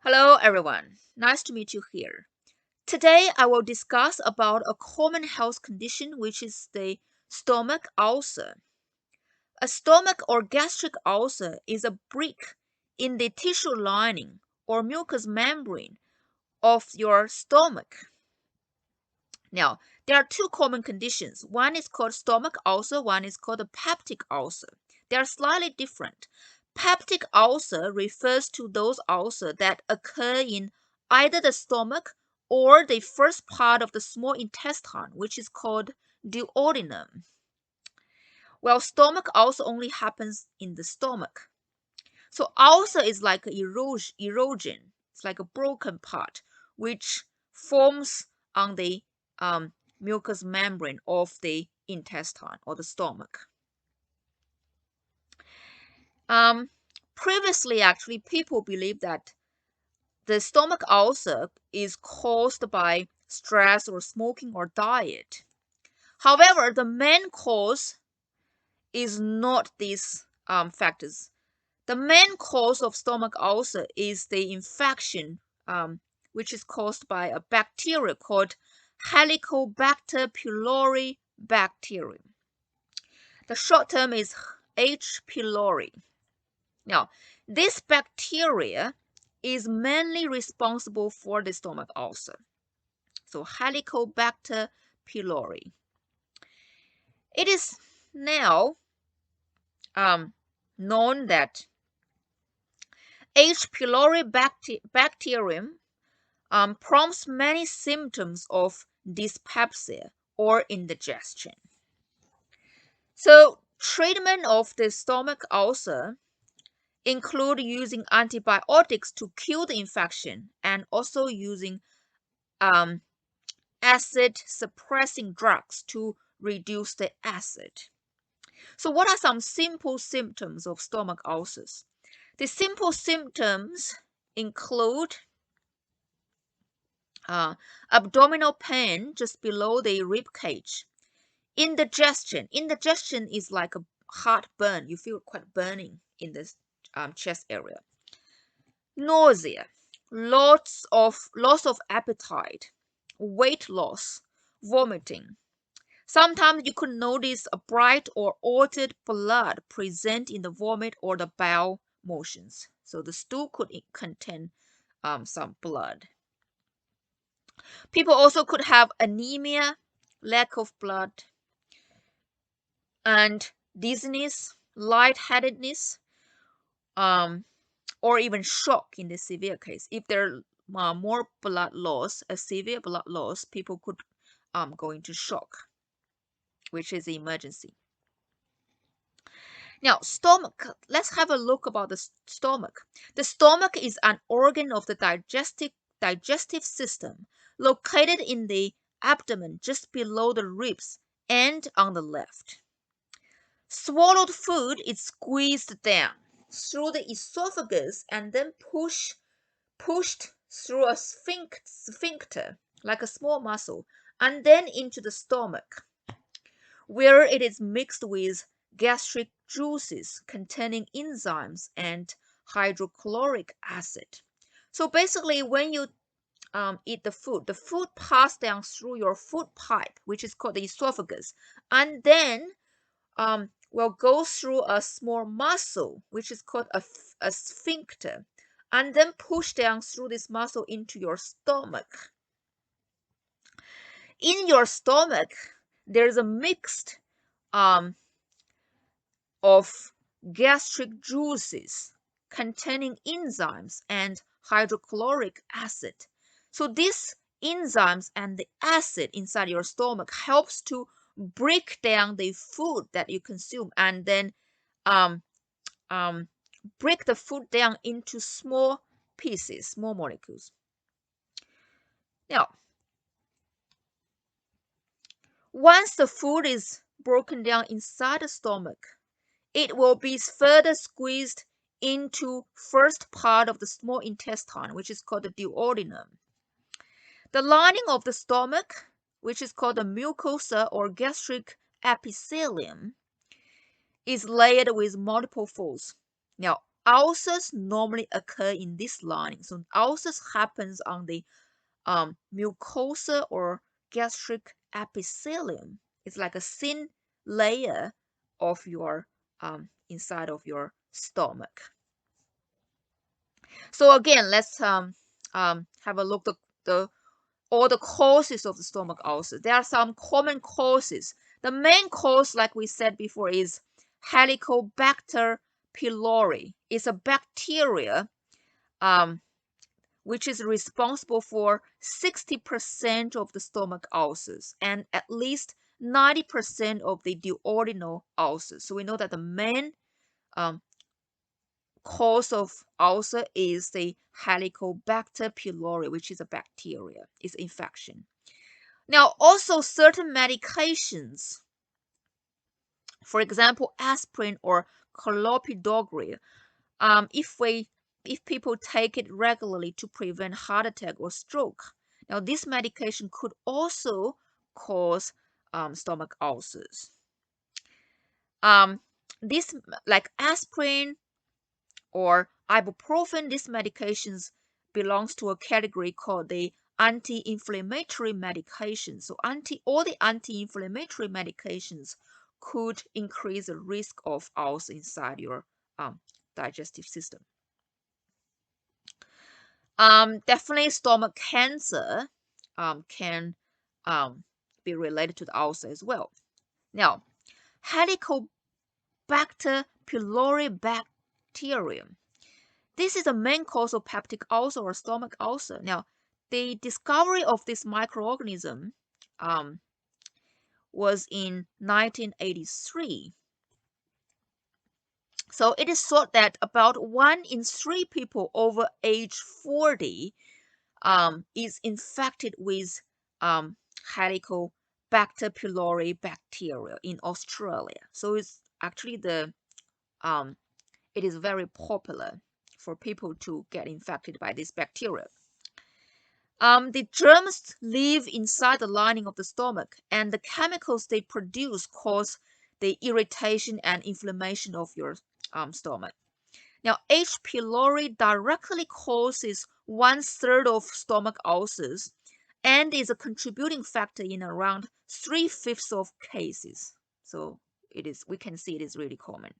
Hello everyone, nice to meet you here. Today I will discuss about a common health condition which is the stomach ulcer. A stomach or gastric ulcer is a break in the tissue lining or mucous membrane of your stomach. Now, there are two common conditions. One is called stomach ulcer, one is called a peptic ulcer. They are slightly different. Peptic ulcer refers to those ulcers that occur in either the stomach or the first part of the small intestine, which is called duodenum. Well, stomach ulcer only happens in the stomach. So ulcer is like erosion. It's like a broken part, which forms on the mucous membrane of the intestine or the stomach. Previously, actually, people believed that the stomach ulcer is caused by stress or smoking or diet. However, the main cause is not these factors. The main cause of stomach ulcer is the infection, which is caused by a bacteria called Helicobacter pylori bacterium. The short term is H. pylori. Now, this bacteria is mainly responsible for the stomach ulcer. So, Helicobacter pylori. It is now known that H. pylori bacterium prompts many symptoms of dyspepsia or indigestion. So, treatment of the stomach ulcer include using antibiotics to kill the infection and also using acid suppressing drugs to reduce the acid. So, what are some simple symptoms of stomach ulcers? The simple symptoms include abdominal pain just below the rib cage. Indigestion. Indigestion is like a heartburn. You feel quite burning in the chest area. Nausea. Loss of appetite. Weight loss. Vomiting. Sometimes you could notice a bright or altered blood present in the vomit or the bowel motions. So the stool could contain some blood. People also could have anemia, lack of blood, and dizziness, lightheadedness, or even shock in the severe case. If there are more blood loss, a severe blood loss, people could go into shock, which is an emergency. Now, stomach. Let's have a look about the stomach. The stomach is an organ of the digestive system located in the abdomen just below the ribs and on the left. Swallowed food is squeezed down through the esophagus and then pushed through a sphincter, like a small muscle, and then into the stomach, where it is mixed with gastric juices containing enzymes and hydrochloric acid. So basically, when you eat the food passes down through your food pipe, which is called the esophagus, and then will go through a small muscle, which is called a sphincter, and then push down through this muscle into your stomach. In your stomach, there's a mixed of gastric juices containing enzymes and hydrochloric acid. So these enzymes and the acid inside your stomach helps to break down the food that you consume and then break the food down into small pieces, small molecules. Now, once the food is broken down inside the stomach, it will be further squeezed into first part of the small intestine, which is called the duodenum. The lining of the stomach, which is called the mucosa or gastric epithelium, is layered with multiple folds. Now, ulcers normally occur in this lining. So ulcers happens on the mucosa or gastric epithelium. It's like a thin layer of your inside of your stomach. So again, let's have a look at all the causes of the stomach ulcer. There are some common causes. The main cause, like we said before, is Helicobacter pylori. It's a bacteria which is responsible for 60% of the stomach ulcers and at least 90% of the duodenal ulcers. So we know that the main cause of ulcer is the Helicobacter pylori, which is a bacteria. It's infection. Now, also certain medications, for example, aspirin or clopidogrel, if people take it regularly to prevent heart attack or stroke, now this medication could also cause stomach ulcers. This, like aspirin or ibuprofen, these medications belongs to a category called the anti-inflammatory medications. So all the anti-inflammatory medications could increase the risk of ulcer inside your digestive system. Definitely stomach cancer can be related to the ulcer as well. Now, Helicobacter pylori bacterium. This is the main cause of peptic ulcer or stomach ulcer. Now, the discovery of this microorganism was in 1983. So it is thought that about 1 in 3 people over age 40 is infected with Helicobacter pylori bacteria in Australia. So it's actually it is very popular for people to get infected by this bacteria. The germs live inside the lining of the stomach, and the chemicals they produce cause the irritation and inflammation of your stomach. Now, H. pylori directly causes 1/3 of stomach ulcers and is a contributing factor in around 3/5 of cases. So we can see it is really common.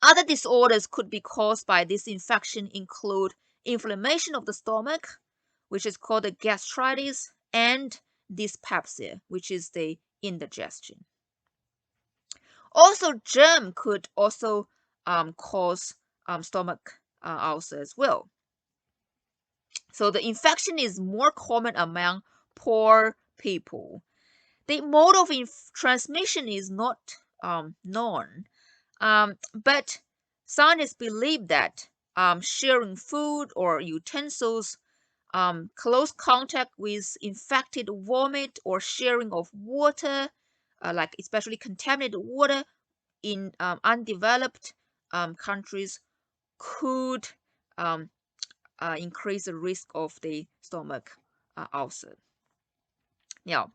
Other disorders could be caused by this infection include inflammation of the stomach, which is called the gastritis, and dyspepsia, which is the indigestion. Also, germ could also cause stomach ulcer as well. So the infection is more common among poor people. The mode of transmission is not known, but scientists believe that sharing food or utensils, close contact with infected vomit, or sharing of water, like especially contaminated water in undeveloped countries, could increase the risk of the stomach ulcer. Now,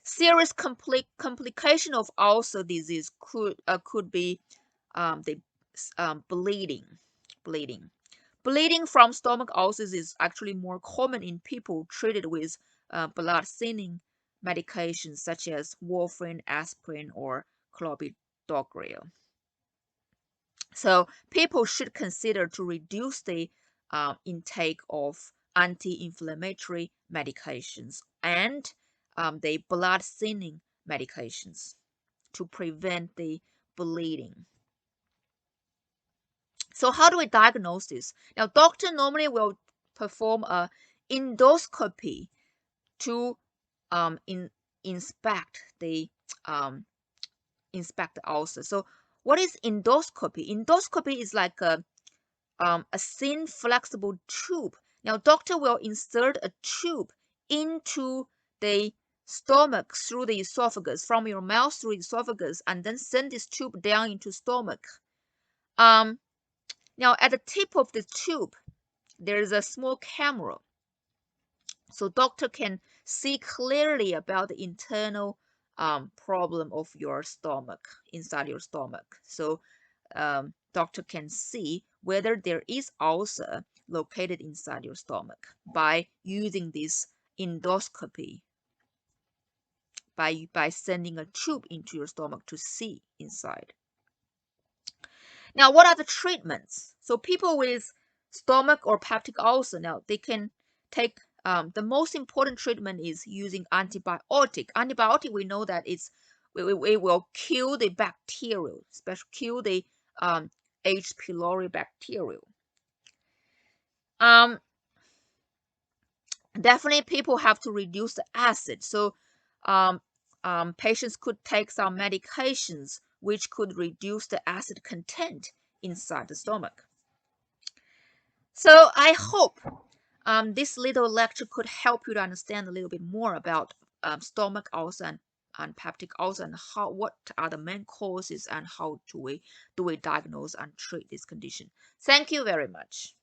serious complication of ulcer disease could be the bleeding. Bleeding from stomach ulcers is actually more common in people treated with blood thinning medications such as warfarin, aspirin, or clopidogrel. So people should consider to reduce the intake of anti-inflammatory medications and the blood thinning medications to prevent the bleeding. So how do we diagnose this? Now, doctor normally will perform a endoscopy to inspect the ulcer. So what is endoscopy? Endoscopy is like a thin flexible tube. Now, doctor will insert a tube into the stomach through the esophagus, from your mouth through the esophagus, and then send this tube down into stomach. Now, at the tip of the tube, there is a small camera, so doctor can see clearly about the internal problem of your stomach, inside your stomach. So doctor can see whether there is ulcer located inside your stomach by using this endoscopy, by sending a tube into your stomach to see inside. Now, what are the treatments? So people with stomach or peptic ulcer, now they can take the most important treatment is using antibiotic. Antibiotic, we know that it will kill the bacteria, especially kill the H. pylori bacteria. Definitely people have to reduce the acid. So patients could take some medications which could reduce the acid content inside the stomach. So I hope this little lecture could help you to understand a little bit more about stomach ulcer and peptic ulcer, and what are the main causes and how do we diagnose and treat this condition. Thank you very much.